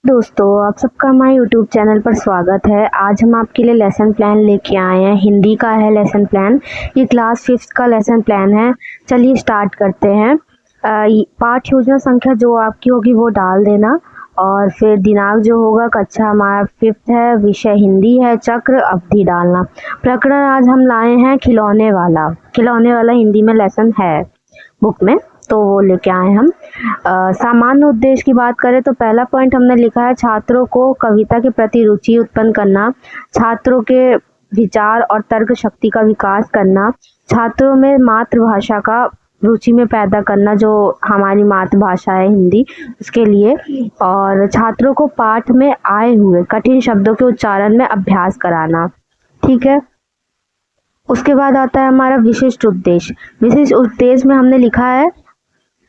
दोस्तों, आप सबका हमारे यूट्यूब चैनल पर स्वागत है। आज हम आपके लिए लेसन प्लान लेके आए हैं। हिंदी का है लेसन प्लान। ये क्लास 5th का लेसन प्लान है। चलिए स्टार्ट करते हैं। पाठ योजना संख्या जो आपकी होगी वो डाल देना, और फिर दिनांक जो होगा कक्षा हमारा 5th है, विषय हिंदी है, चक्र अवधि डालना। प्रकरण आज हम लाए हैं खिलौने वाला। खिलौने वाला हिंदी में लेसन है बुक में, तो वो लेके आए हम। सामान्य उद्देश्य की बात करें तो पहला पॉइंट हमने लिखा है छात्रों को कविता के प्रति रुचि उत्पन्न करना, छात्रों के विचार और तर्क शक्ति का विकास करना, छात्रों में मातृभाषा का रुचि में पैदा करना, जो हमारी मातृभाषा है हिंदी, उसके लिए, और छात्रों को पाठ में आए हुए कठिन शब्दों के उच्चारण में अभ्यास कराना। ठीक है। उसके बाद आता है हमारा विशिष्ट उद्देश्य। विशिष्ट उद्देश्य में हमने लिखा है,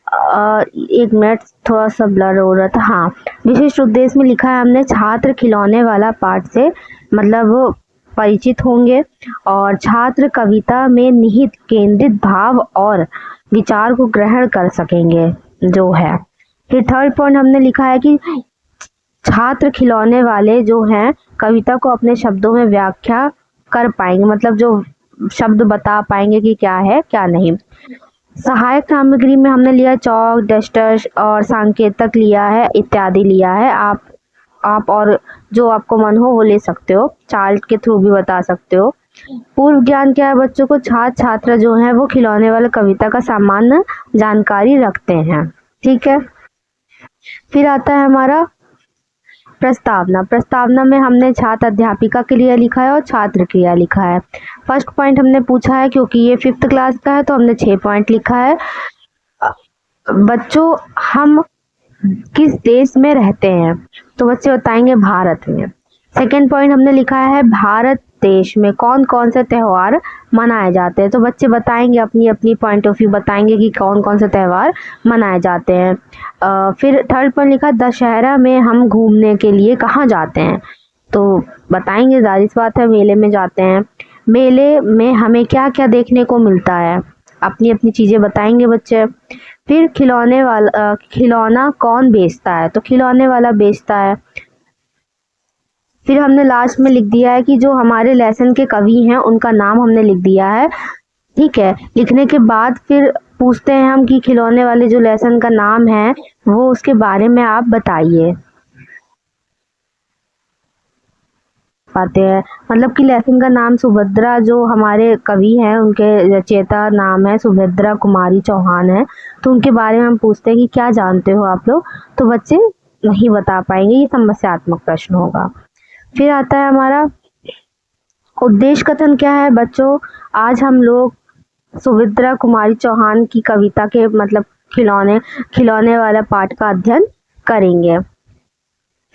एक मिनट, थोड़ा सा ब्लर हो रहा था। हाँ, विशिष्ट उद्देश्य में लिखा है हमने छात्र खिलौने वाला पाठ से मतलब परिचित होंगे, और छात्र कविता में निहित केंद्रित भाव और विचार को ग्रहण कर सकेंगे जो है। फिर थर्ड पॉइंट हमने लिखा है कि छात्र खिलौने वाले जो हैं कविता को अपने शब्दों में व्याख्या कर पाएंगे, मतलब जो शब्द बता पाएंगे कि क्या है क्या नहीं। सहायक सामग्री में हमने लिया चौक, डस्टर और सांकेतक लिया है, इत्यादि लिया है। आप और जो आपको मन हो वो ले सकते हो, चार्ट के थ्रू भी बता सकते हो। पूर्व ज्ञान क्या है बच्चों को, छात्र छात्रा जो हैं वो खिलौने वाले कविता का सामान्य जानकारी रखते हैं। ठीक है। फिर आता है हमारा प्रस्तावना। प्रस्तावना में हमने छात्र अध्यापिका क्रिया लिखा है और छात्र क्रिया लिखा है। फर्स्ट पॉइंट हमने पूछा है, क्योंकि ये 5th क्लास का है तो हमने 6 पॉइंट लिखा है। बच्चों, हम किस देश में रहते हैं, तो बच्चे बताएंगे भारत में। सेकेंड पॉइंट हमने लिखा है भारत देश में कौन कौन से त्यौहार मनाए जाते हैं, तो बच्चे बताएंगे अपनी अपनी पॉइंट ऑफ व्यू बताएंगे कि कौन कौन से त्यौहार मनाए जाते हैं। फिर थर्ड पॉइंट लिखा दशहरा में हम घूमने के लिए कहाँ जाते हैं, तो बताएंगे, जाहिर सी बात है मेले में जाते हैं। मेले में हमें क्या क्या देखने को मिलता है, अपनी अपनी चीज़ें बताएंगे बच्चे। फिर खिलौना कौन बेचता है, तो खिलौने वाला बेचता है। फिर हमने लास्ट में लिख दिया है कि जो हमारे लेसन के कवि हैं उनका नाम हमने लिख दिया है। ठीक है। लिखने के बाद फिर पूछते हैं हम कि खिलौने वाले जो लेसन का नाम है वो उसके बारे में आप बताइए। पाते हैं मतलब कि लेसन का नाम सुभद्रा, जो हमारे कवि हैं उनके रचयिता नाम है सुभद्रा कुमारी चौहान है, तो उनके बारे में हम पूछते हैं कि क्या जानते हो आप लोग, तो बच्चे नहीं बता पाएंगे, ये समस्यात्मक प्रश्न होगा। फिर आता है हमारा उद्देश्य कथन। क्या है बच्चों, आज हम लोग सुभद्रा कुमारी चौहान की कविता के मतलब खिलौने वाला पाठ का अध्ययन करेंगे।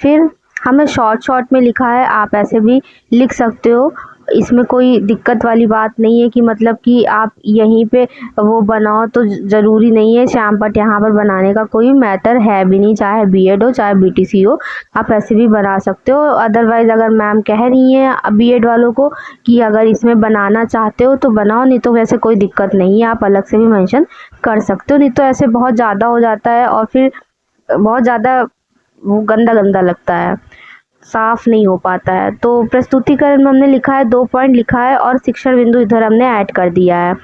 फिर हमने शॉर्ट में लिखा है, आप ऐसे भी लिख सकते हो, इसमें कोई दिक्कत वाली बात नहीं है कि मतलब कि आप यहीं पे वो बनाओ, तो ज़रूरी नहीं है श्याम पट यहाँ पर बनाने का कोई मैटर है भी नहीं, चाहे बीएड हो चाहे बीटीसी हो, आप ऐसे भी बना सकते हो। अदरवाइज़ अगर मैम कह रही हैं बीएड वालों को कि अगर इसमें बनाना चाहते हो तो बनाओ, नहीं तो वैसे कोई दिक्कत नहीं है, आप अलग से भी मेंशन कर सकते हो। नहीं तो ऐसे बहुत ज़्यादा हो जाता है और फिर बहुत ज़्यादा वो गंदा लगता है, साफ नहीं हो पाता है। तो प्रस्तुतिकरण में हमने लिखा है 2 पॉइंट लिखा है, और शिक्षण बिंदु इधर हमने ऐड कर दिया है।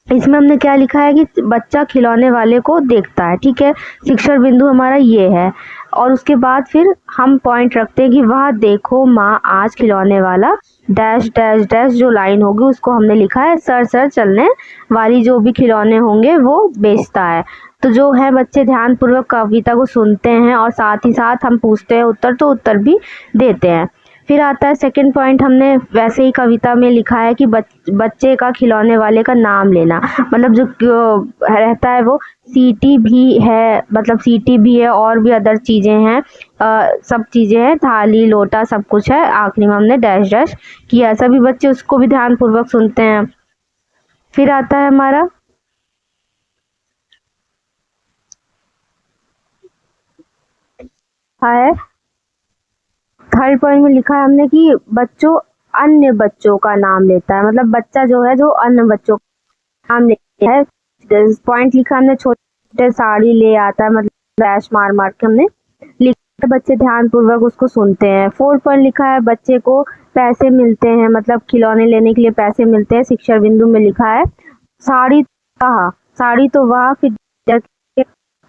इसमें हमने क्या लिखा है कि बच्चा खिलौने वाले को देखता है। ठीक है, शिक्षण बिंदु हमारा ये है, और उसके बाद फिर हम पॉइंट रखते हैं कि वह देखो माँ आज खिलौने वाला डैश डैश डैश, जो लाइन होगी उसको हमने लिखा है सर चलने वाली जो भी खिलौने होंगे वो बेचता है। तो जो है बच्चे ध्यान पूर्वक कविता को सुनते हैं और साथ ही साथ हम पूछते हैं उत्तर, तो उत्तर भी देते हैं। फिर आता है सेकंड पॉइंट, हमने वैसे ही कविता में लिखा है कि बच्चे का खिलौने वाले का नाम लेना, मतलब जो रहता है वो सीटी भी है, मतलब सीटी भी है और भी अदर चीज़ें हैं, सब चीज़ें हैं, थाली लोटा सब कुछ है, आखिरी में हमने डैश डैश किया, सभी बच्चे उसको भी ध्यान पूर्वक सुनते हैं। फिर आता है हमारा है थर्ड पॉइंट में लिखा है हमने कि बच्चों अन्य बच्चों का नाम लेता है, मतलब बच्चा जो है जो अन्य बच्चों का नाम लेता है। पॉइंट लिखा हमने छोटे साड़ी ले आता है, मतलब डैश मार के हमने लिखा बच्चे ध्यानपूर्वक उसको सुनते हैं। 4 पॉइंट लिखा है बच्चे को पैसे मिलते हैं, मतलब खिलौने लेने के लिए पैसे मिलते हैं। शिक्षण बिंदु में लिखा है साड़ी कहा, साड़ी तो वाह, फिर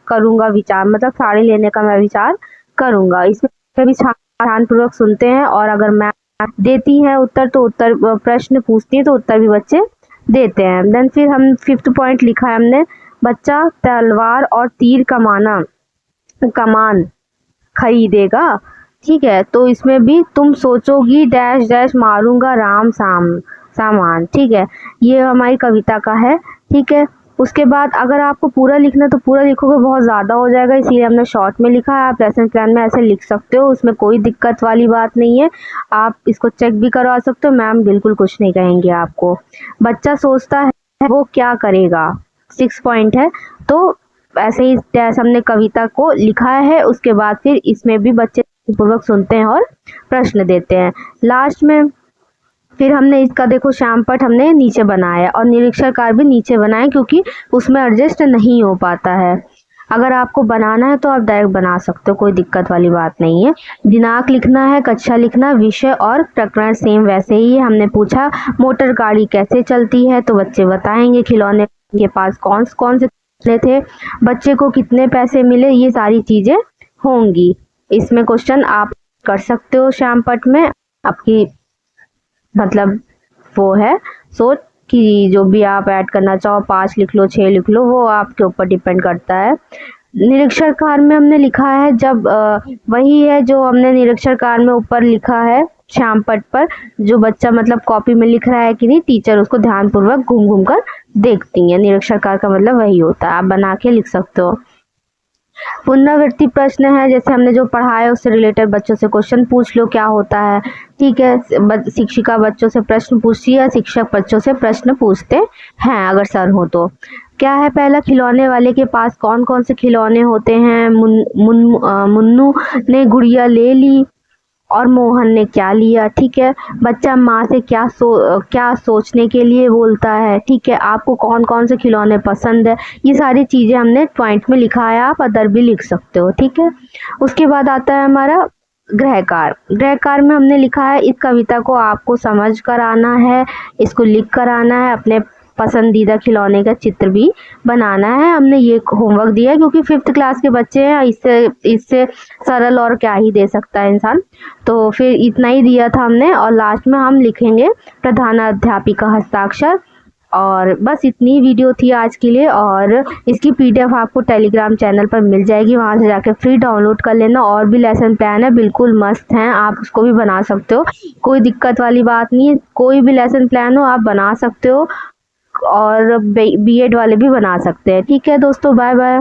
करूंगा विचार, मतलब साड़ी लेने का मैं विचार करूंगा। इसमें भी ध्यानपूर्वक सुनते हैं और अगर मैं देती है उत्तर तो उत्तर, प्रश्न पूछती है तो उत्तर भी बच्चे देते हैं। देन फिर हम 5th पॉइंट लिखा है हमने, बच्चा तलवार और तीर कमान खरीदेगा। ठीक है, तो इसमें भी तुम सोचोगी डैश डैश मारूंगा राम सामान। ठीक है, ये हमारी कविता का है। ठीक है, उसके बाद अगर आपको पूरा लिखना तो पूरा लिखोगे, बहुत ज़्यादा हो जाएगा, इसीलिए हमने शॉर्ट में लिखा है। आप लेसन प्लान में ऐसे लिख सकते हो, उसमें कोई दिक्कत वाली बात नहीं है। आप इसको चेक भी करवा सकते हो, मैम बिल्कुल कुछ नहीं कहेंगे आपको। बच्चा सोचता है वो क्या करेगा, 6 पॉइंट है। तो ऐसे ही जैसे हमने कविता को लिखा है, उसके बाद फिर इसमें भी बच्चे पूर्वक सुनते हैं और प्रश्न देते हैं। लास्ट में फिर हमने इसका देखो श्यामपट हमने नीचे बनाया और निरीक्षण कार्य भी नीचे बनाए, क्योंकि उसमें एडजस्ट नहीं हो पाता है। अगर आपको बनाना है तो आप डायरेक्ट बना सकते हो, कोई दिक्कत वाली बात नहीं है। दिनांक लिखना है, कक्षा लिखना, विषय और प्रकरण सेम वैसे ही है। हमने पूछा मोटर गाड़ी कैसे चलती है, तो बच्चे बताएंगे। खिलौने के पास कौन से खिलौने थे, बच्चे को कितने पैसे मिले, ये सारी चीजें होंगी। इसमें क्वेश्चन आप कर सकते हो श्यामपट में, आपकी मतलब वो है सोच कि जो भी आप ऐड करना चाहो, 5 लिख लो, 6 लिख लो, वो आपके ऊपर डिपेंड करता है। निरीक्षण कार्य में हमने लिखा है जब वही है जो हमने निरीक्षण कार्य में ऊपर लिखा है श्यामपट पर, जो बच्चा मतलब कॉपी में लिख रहा है कि नहीं, टीचर उसको ध्यानपूर्वक घूम घूम कर देखती है। निरीक्षण कार्य का मतलब वही होता है, आप बना के लिख सकते हो। पुनरावृत्ति प्रश्न है, जैसे हमने जो पढ़ा है उससे रिलेटेड बच्चों से क्वेश्चन पूछ लो क्या होता है। ठीक है, शिक्षिका बच्चों से प्रश्न पूछती है, शिक्षक बच्चों से प्रश्न पूछते हैं अगर सर हो तो। क्या है पहला, खिलौने वाले के पास कौन कौन से खिलौने होते हैं। मुन्नू ने गुड़िया ले ली और मोहन ने क्या लिया। ठीक है, बच्चा माँ से क्या सोचने के लिए बोलता है। ठीक है, आपको कौन कौन से खिलौने पसंद है, ये सारी चीज़ें हमने पॉइंट में लिखा है, आप अदर भी लिख सकते हो। ठीक है, उसके बाद आता है हमारा गृहकार। गृहकार में हमने लिखा है इस कविता को आपको समझ कर आना है, इसको लिख कर आना है, अपने पसंदीदा खिलौने का चित्र भी बनाना है। हमने ये होमवर्क दिया है क्योंकि 5th क्लास के बच्चे हैं, इससे सरल और क्या ही दे सकता है इंसान। तो फिर इतना ही दिया था हमने, और लास्ट में हम लिखेंगे प्रधानाध्यापिका हस्ताक्षर। और बस इतनी वीडियो थी आज के लिए, और इसकी PDF आपको टेलीग्राम चैनल पर मिल जाएगी, वहाँ से जाके फ्री डाउनलोड कर लेना। और भी लेसन प्लान है, बिल्कुल मस्त हैं, आप उसको भी बना सकते हो, कोई दिक्कत वाली बात नहीं है। कोई भी लेसन प्लान हो आप बना सकते हो, और B.Ed वाले भी बना सकते हैं। ठीक है दोस्तों, बाय बाय।